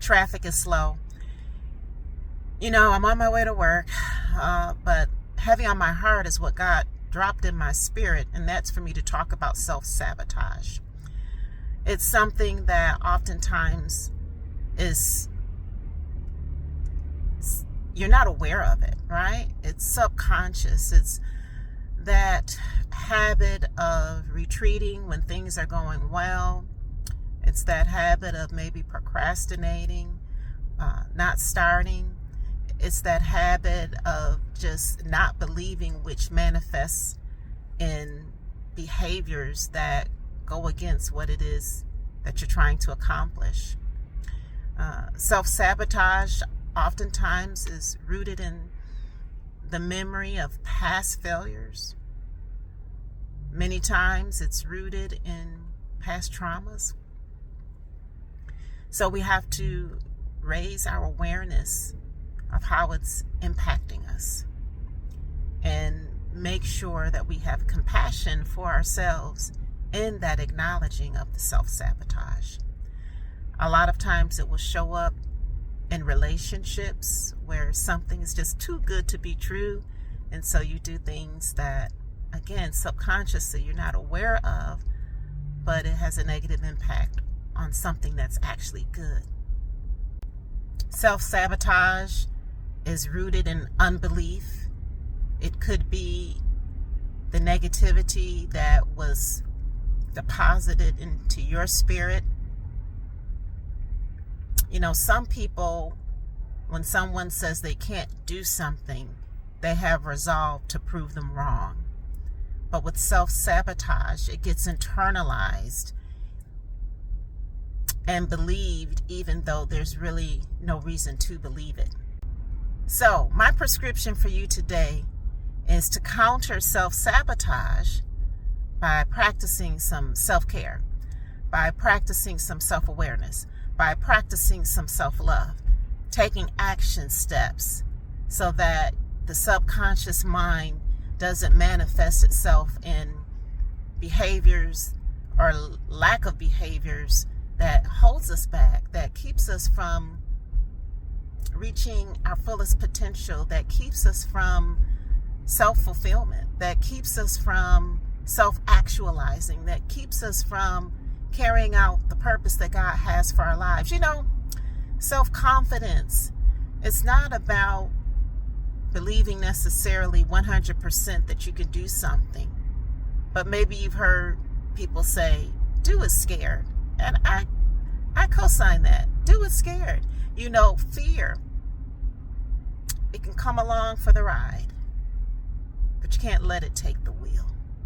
traffic is slow. I'm on my way to work, but heavy on my heart is what God dropped in my spirit, and that's for me to talk about self-sabotage. It's something that oftentimes you're not aware of it, right? It's subconscious. It's that habit of retreating when things are going well. It's that habit of maybe procrastinating, not starting. It's that habit of just not believing, which manifests in behaviors that go against what it is that you're trying to accomplish. Self-sabotage oftentimes is rooted in the memory of past failures. Many times it's rooted in past traumas. So we have to raise our awareness of how it's impacting us and make sure that we have compassion for ourselves in that acknowledging of the self-sabotage. A lot of times it will show up in relationships where something is just too good to be true, and so you do things that, again, subconsciously you're not aware of, but it has a negative impact on something that's actually good. Self-sabotage is rooted in unbelief. It could be the negativity that was deposited into your spirit. Some people, when someone says they can't do something, they have resolve to prove them wrong. But with self-sabotage, it gets internalized and believed even though there's really no reason to believe it. So my prescription for you today is to counter self-sabotage by practicing some self-care, by practicing some self-awareness, by practicing some self-love, taking action steps so that the subconscious mind doesn't manifest itself in behaviors or lack of behaviors that holds us back, that keeps us from reaching our fullest potential, that keeps us from self-fulfillment, that keeps us from self-actualizing, that keeps us from carrying out the purpose that God has for our lives. Self-confidence, it's not about believing necessarily 100% that you can do something, but maybe you've heard people say, do it scared. And I co-sign that. Do it scared. Fear, it can come along for the ride, but you can't let it take the wheel.